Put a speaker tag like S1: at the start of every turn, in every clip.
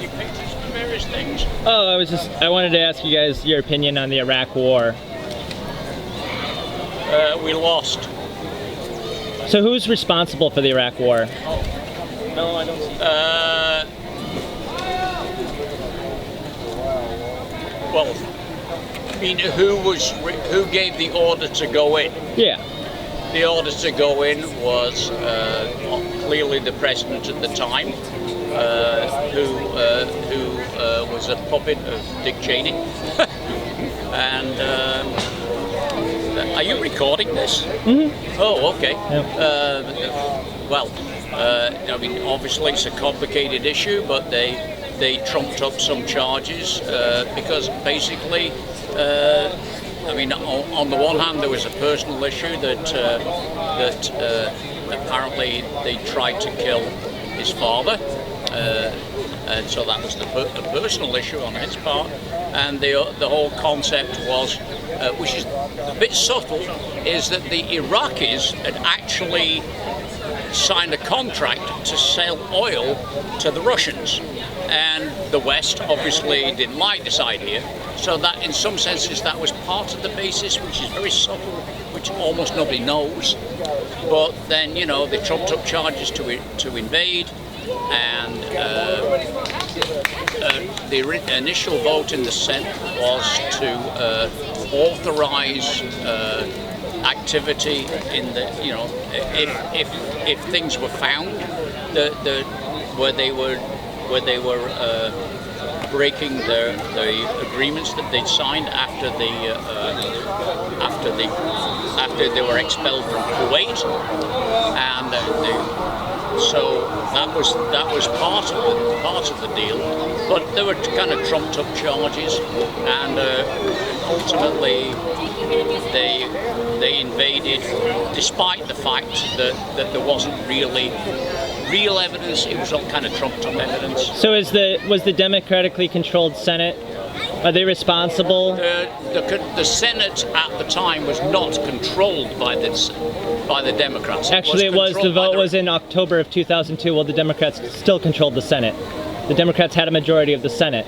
S1: you pictures for various things?
S2: Oh, I wanted to ask you guys your opinion on the Iraq War.
S1: We lost.
S2: So who's responsible for the Iraq War?
S1: No, I don't see well, I mean, who gave the order to go in?
S2: Yeah.
S1: The order to go in was clearly the president at the time, who was a puppet of Dick Cheney. And are you recording this?
S2: Mm-hmm.
S1: Oh, okay.
S2: Yep.
S1: Well, I mean, obviously it's a complicated issue, but they trumped up some charges because basically, I mean, on the one hand, there was a personal issue that apparently they tried to kill his father, and so that was the personal issue on his part. And the whole concept was, which is a bit subtle, is that the Iraqis had actually signed a contract to sell oil to the Russians, and the West obviously didn't like this idea, so that in some senses that was part of the basis, which is very subtle, which almost nobody knows. But then, you know, they trumped up charges to invade, and the initial vote in the Senate was to authorize activity in the, you know, if things were found where they were breaking the agreements that they'd signed after they were expelled from Kuwait, and so that was part of the deal. But there were kind of trumped up charges, and ultimately they invaded, despite the fact that there wasn't really real evidence. It was all kind of trumped up evidence.
S2: So was the democratically controlled Senate, are they responsible?
S1: The Senate at the time was not controlled by the Democrats.
S2: Actually, the vote was in October of 2002. Well, the Democrats still controlled the Senate. The Democrats had a majority of the Senate.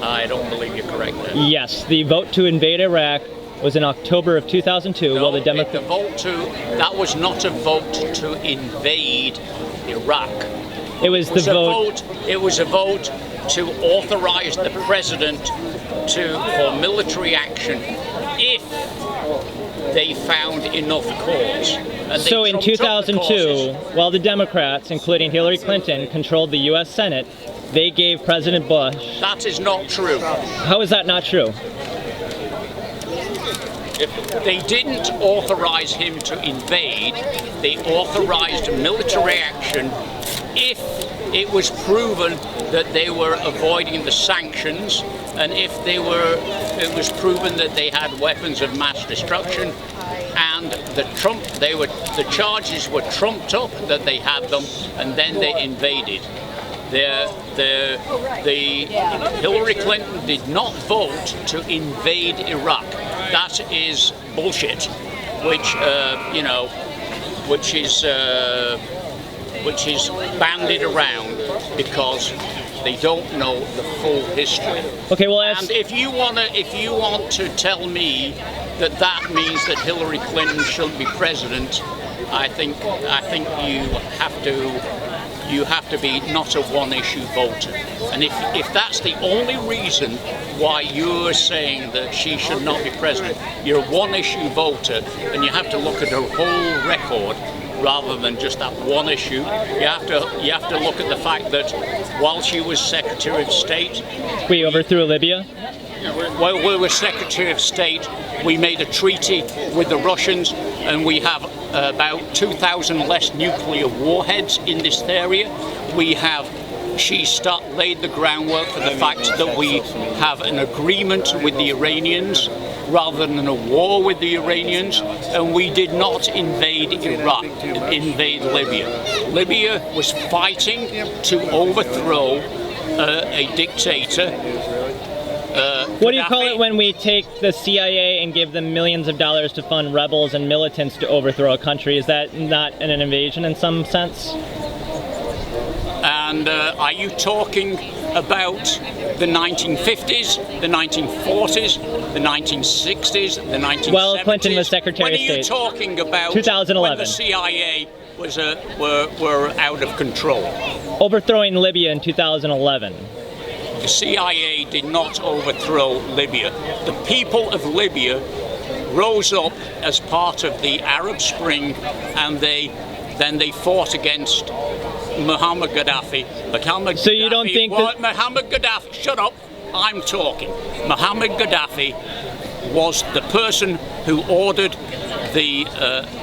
S1: I don't believe you're correct there.
S2: Yes, the vote to invade Iraq was in October of 2002.
S1: No,
S2: well, the
S1: that was not a vote to invade Iraq.
S2: It was the vote.
S1: It was a vote to authorize the president for military action if they found enough cause. And
S2: so in 2002, while the Democrats, including Hillary Clinton, controlled the U.S. Senate, they gave President Bush...
S1: That is not true.
S2: How is that not true?
S1: They didn't authorize him to invade. They authorized military action if it was proven that they were avoiding the sanctions, and if it was proven that they had weapons of mass destruction, and the charges were trumped up that they had them, and then they invaded. Hillary Clinton did not vote to invade Iraq. That is bullshit, which is bandied around because they don't know the full history.
S2: Okay, well,
S1: and if you want to tell me that means that Hillary Clinton shouldn't be president, I think you have to be not a one-issue voter. And if that's the only reason why you're saying that she should not be president, you're a one-issue voter, and you have to look at her whole record rather than just that one issue. You have to look at the fact that while she was Secretary of State,
S2: we overthrew Libya.
S1: While we were Secretary of State, we made a treaty with the Russians, and we have about 2,000 less nuclear warheads in this area. She laid the groundwork for the fact that we have an agreement with the Iranians rather than a war with the Iranians, and we did not invade Libya. Libya was fighting to overthrow a dictator.
S2: What do you call it when we take the CIA and give them millions of dollars to fund rebels and militants to overthrow a country? Is that not an invasion in some sense?
S1: And And are you talking about the 1950s, the 1940s, the 1960s, the 1970s?
S2: Well, Clinton was Secretary of State.
S1: When are you talking about
S2: 2011.
S1: when the CIA were out of control?
S2: Overthrowing Libya in 2011.
S1: The CIA did not overthrow Libya. The people of Libya rose up as part of the Arab Spring, and then they fought against Muammar Gaddafi.
S2: So you don't think that
S1: Muammar Gaddafi? Shut up! I'm talking. Muammar Gaddafi was the person who ordered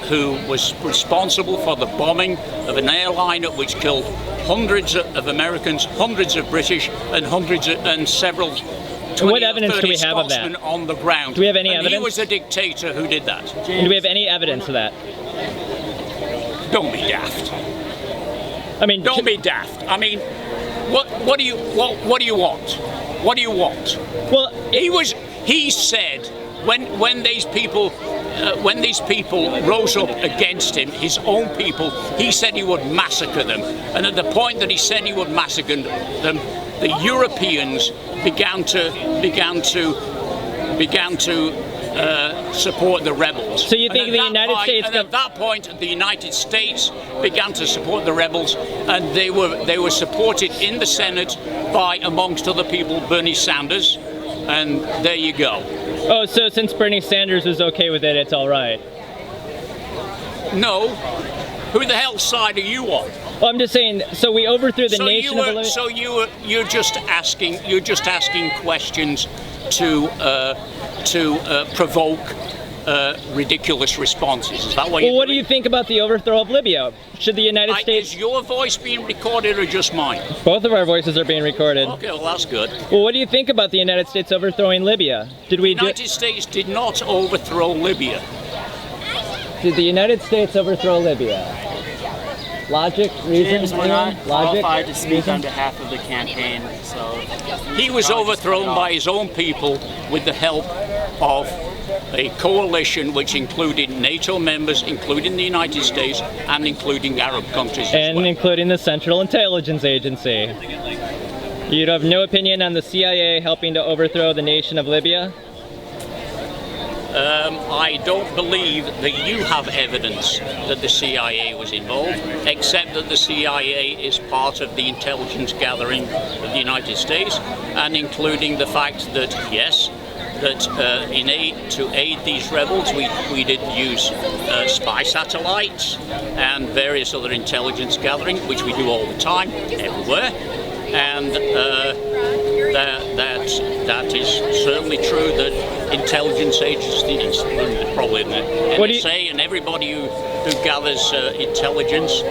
S1: who was responsible for the bombing of an airliner which killed hundreds of Americans, hundreds of British, and several.
S2: What evidence do we have of that?
S1: On the ground.
S2: Do we have any evidence?
S1: He was a dictator who did that.
S2: Do we have any evidence of that?
S1: Don't be daft.
S2: I mean,
S1: don't be daft. I mean, what do you want? What do you want?
S2: Well,
S1: he said when these people rose up against him, his own people, he said he would massacre them. And at the point that he said he would massacre them, the Europeans began to support the rebels.
S2: So you think the United States?
S1: And at that point, the United States began to support the rebels, and they were supported in the Senate by, amongst other people, Bernie Sanders, and there you go.
S2: Oh, so since Bernie Sanders was okay with it, it's all right.
S1: No. Who the hell's side are you on?
S2: Well, I'm just saying. So we overthrew the nation of Libya.
S1: So you're just asking questions to provoke ridiculous responses. Is that what?
S2: Well, what do you think about the overthrow of Libya? Should the United States?
S1: Is your voice being recorded or just mine?
S2: Both of our voices are being recorded.
S1: Okay, well that's good.
S2: Well, what do you think about the United States overthrowing Libya?
S1: The United States did not overthrow Libya.
S2: Did the United States overthrow Libya? Logic, reason,
S3: James, we're not qualified to speak
S2: reason?
S3: on behalf of the campaign, so...
S1: He was overthrown by his own people with the help of a coalition which included NATO members, including the United States, and including Arab countries as well.
S2: Including the Central Intelligence Agency. You have no opinion on the CIA helping to overthrow the nation of Libya?
S1: I don't believe that you have evidence that the CIA was involved, except that the CIA is part of the intelligence gathering of the United States, and including the fact that, yes, that to aid these rebels, we did use spy satellites and various other intelligence gathering, which we do all the time, everywhere, and that is certainly true that intelligence agencies, probably the NSA, and everybody who gathers intelligence,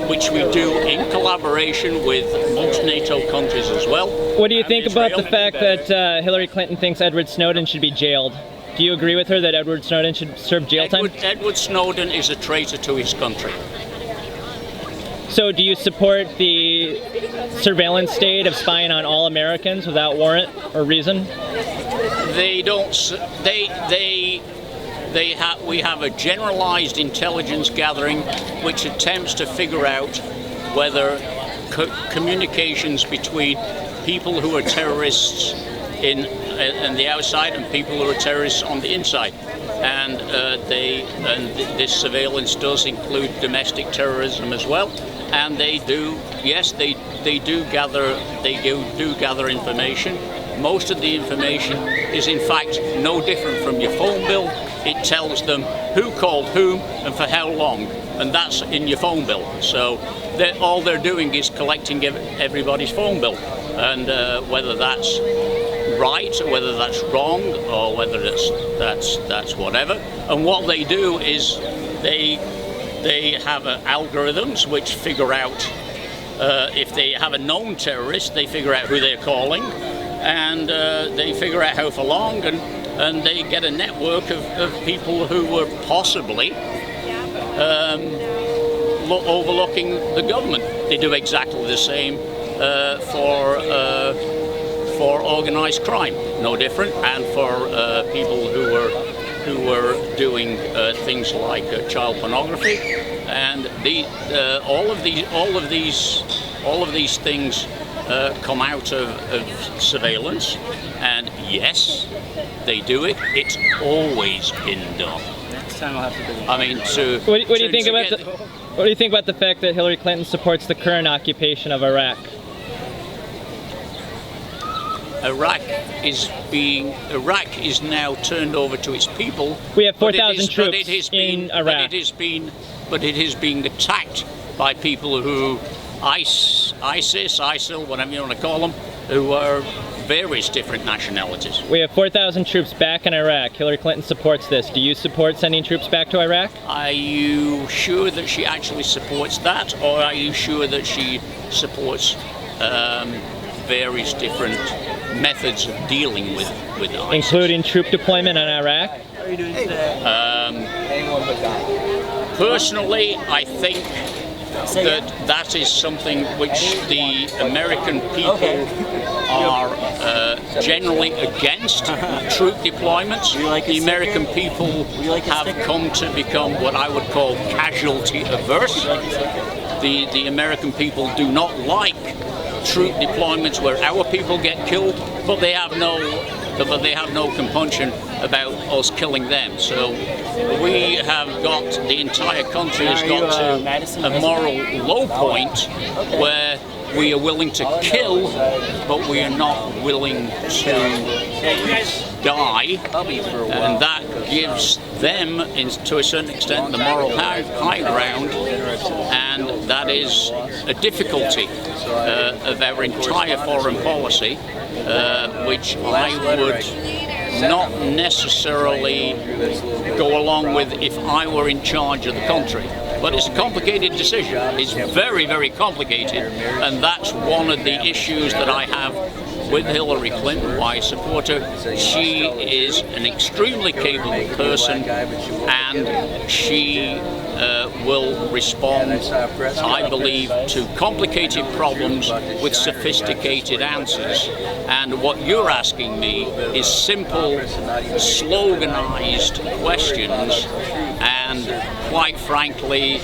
S1: which we do in collaboration with most NATO countries as well.
S2: What do you think about the fact that Hillary Clinton thinks Edward Snowden should be jailed? Do you agree with her that Edward Snowden should serve jail time?
S1: Edward Snowden is a traitor to his country.
S2: So do you support the surveillance state of spying on all Americans without warrant or reason?
S1: They don't. We have a generalized intelligence gathering which attempts to figure out whether communications between people who are terrorists in the outside and people who are terrorists on the inside. And this surveillance does include domestic terrorism as well. And they do gather information. Most of the information is in fact no different from your phone bill. It tells them who called whom and for how long, and that's in your phone bill. So all they're doing is collecting everybody's phone bill, and whether that's right or whether that's wrong or whether that's whatever. And what they do is they have algorithms which figure out if they have a known terrorist, they figure out who they're calling, and they figure out how for long, and they get a network of people who were possibly overlooking the government. They do exactly the same for organized crime, no different, and for people who were doing things like child pornography, and all of these all of these things come out of surveillance, and yes, they do it. It's always been done.
S3: Next time I'll have to do.
S1: I mean, to
S2: What do you think
S1: to
S2: about
S1: get-
S2: what do you think about the fact that Hillary Clinton supports the current occupation of Iraq?
S1: Iraq is now turned over to its people.
S2: We have
S1: but it
S2: 4,000
S1: is-
S2: troops
S1: but it has
S2: in
S1: been,
S2: Iraq.
S1: But it is being attacked by people who ISIL, whatever you want to call them, who are various different nationalities.
S2: We have 4,000 troops back in Iraq. Hillary Clinton supports this. Do you support sending troops back to Iraq?
S1: Are you sure that she actually supports that, or are you sure that she supports various different methods of dealing with ISIS?
S2: Including troop deployment in Iraq?
S3: How are you doing today?
S1: Personally, I think that is something which the American people are generally against troop deployments. The American people have come to become what I would call casualty averse. The American people do not like troop deployments where our people get killed, but they have no compunction about us killing them. So we have got, the entire country has got to a moral low point where we are willing to kill, but we are not willing to die, and that gives them, to a certain extent, the moral high ground, and that is a difficulty of our entire foreign policy, which I would not necessarily go along with if I were in charge of the country. But it's a complicated decision. It's very, very complicated, and that's one of the issues that I have with Hillary Clinton, why I support her. She is an extremely capable person, and she will respond, I believe, to complicated problems with sophisticated answers. And what you're asking me is simple, sloganized questions, and quite frankly,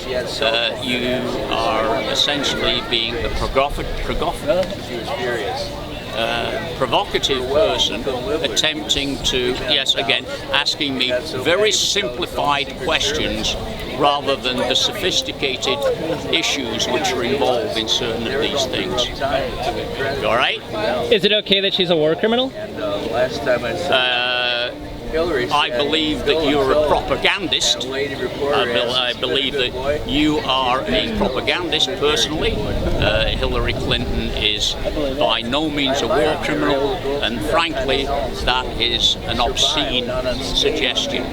S1: you are essentially being a provocative person attempting to, yes, again, asking me very simplified questions rather than the sophisticated issues which are involved in certain of these things. All right?
S2: Is it okay that she's a war criminal?
S1: I believe that you're a propagandist. I believe that you are a propagandist personally. Hillary Clinton is by no means a war criminal, and frankly, that is an obscene suggestion.